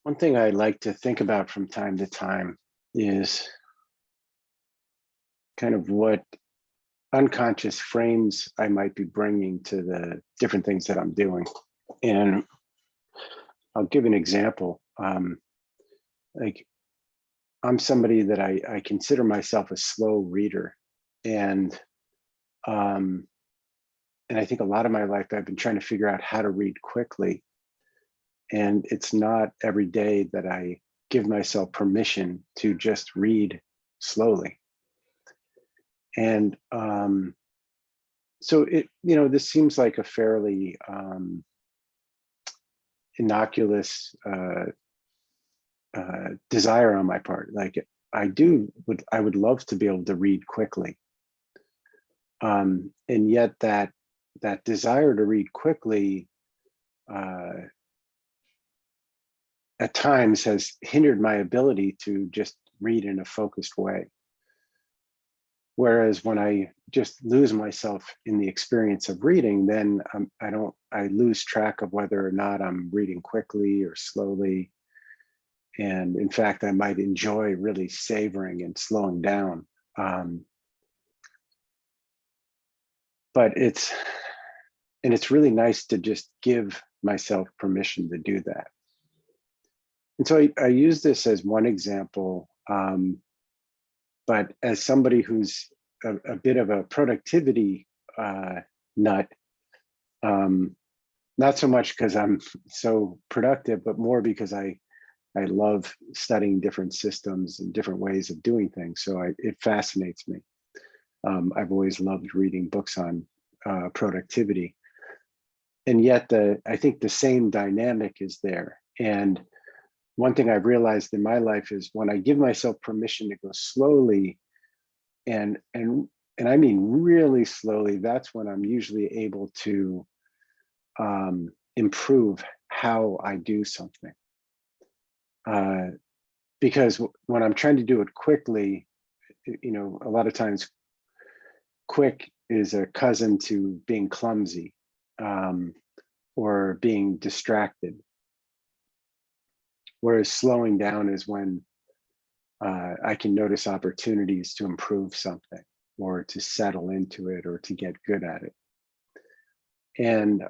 One thing I like to think about from time to time is kind of what unconscious frames I might be bringing to the different things that I'm doing. And I'll give an example. Like I'm somebody that I consider myself a slow reader. And and I think a lot of my life I've been trying to figure out how to read quickly. And it's not every day that I give myself permission to just read slowly. And so this seems like a fairly innocuous desire on my part. Like I would love to be able to read quickly. And yet that desire to read quickly at times has hindered my ability to just read in a focused way. Whereas when I just lose myself in the experience of reading, then I lose track of whether or not I'm reading quickly or slowly. And in fact, I might enjoy really savoring and slowing down. But it's really nice to just give myself permission to do that. And so I use this as one example, but as somebody who's a bit of a productivity nut, not so much because I'm so productive, but more because I love studying different systems and different ways of doing things. So it fascinates me. I've always loved reading books on productivity. And yet I think the same dynamic is there. And one thing I've realized in my life is when I give myself permission to go slowly, and I mean really slowly, that's when I'm usually able to improve how I do something. Because when I'm trying to do it quickly, a lot of times quick is a cousin to being clumsy or being distracted. Whereas slowing down is when I can notice opportunities to improve something or to settle into it or to get good at it. And,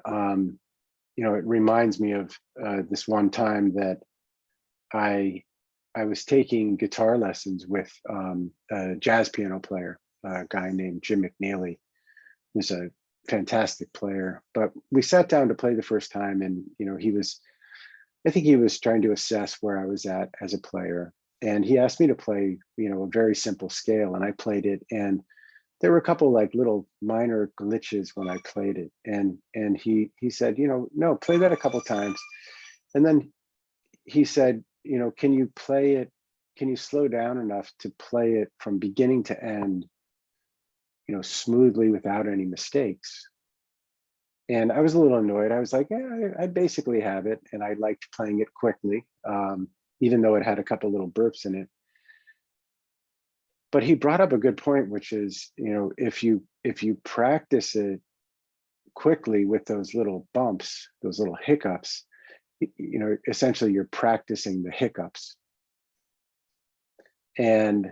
it reminds me of this one time that I was taking guitar lessons with a jazz piano player, a guy named Jim McNeely, who's a fantastic player. But we sat down to play the first time, and I think he was trying to assess where I was at as a player. And he asked me to play, a very simple scale, and I played it. And there were a couple like little minor glitches when I played it. And he said, no, play that a couple times. And then he said, can you play it? Can you slow down enough to play it from beginning to end, smoothly without any mistakes? And I was a little annoyed. I was like, yeah, I basically have it. And I liked playing it quickly, even though it had a couple little burps in it. But he brought up a good point, which is, if you practice it quickly with those little bumps, those little hiccups, essentially you're practicing the hiccups. And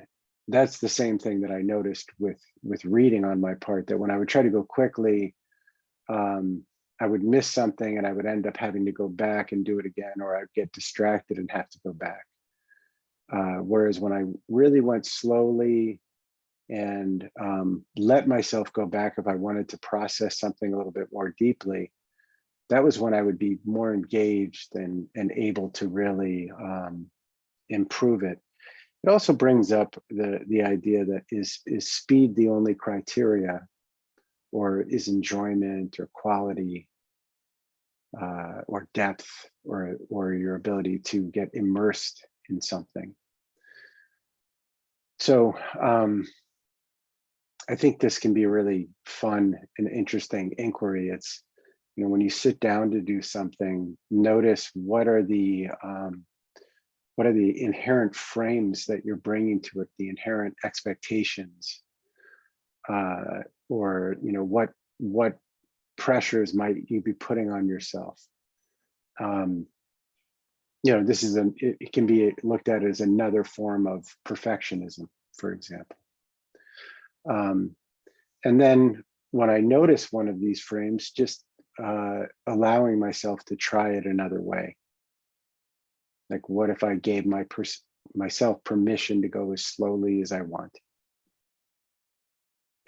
that's the same thing that I noticed with reading on my part, that when I would try to go quickly, I would miss something and I would end up having to go back and do it again, or I'd get distracted and have to go back. Whereas when I really went slowly and let myself go back if I wanted to process something a little bit more deeply, that was when I would be more engaged and able to really improve it. It also brings up the idea that is speed the only criteria, or is enjoyment or quality or depth or your ability to get immersed in something? So I think this can be a really fun and interesting inquiry. It's, when you sit down to do something, notice what are the inherent frames that you're bringing to it, the inherent expectations, or what pressures might you be putting on yourself. this is it can be looked at as another form of perfectionism, for example. And then when I notice one of these frames, just allowing myself to try it another way. Like, what if I gave myself permission to go as slowly as I want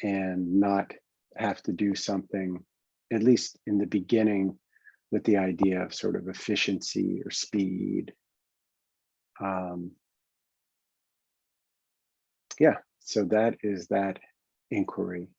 and not have to do something, at least in the beginning, with the idea of sort of efficiency or speed. Yeah, so that is that inquiry.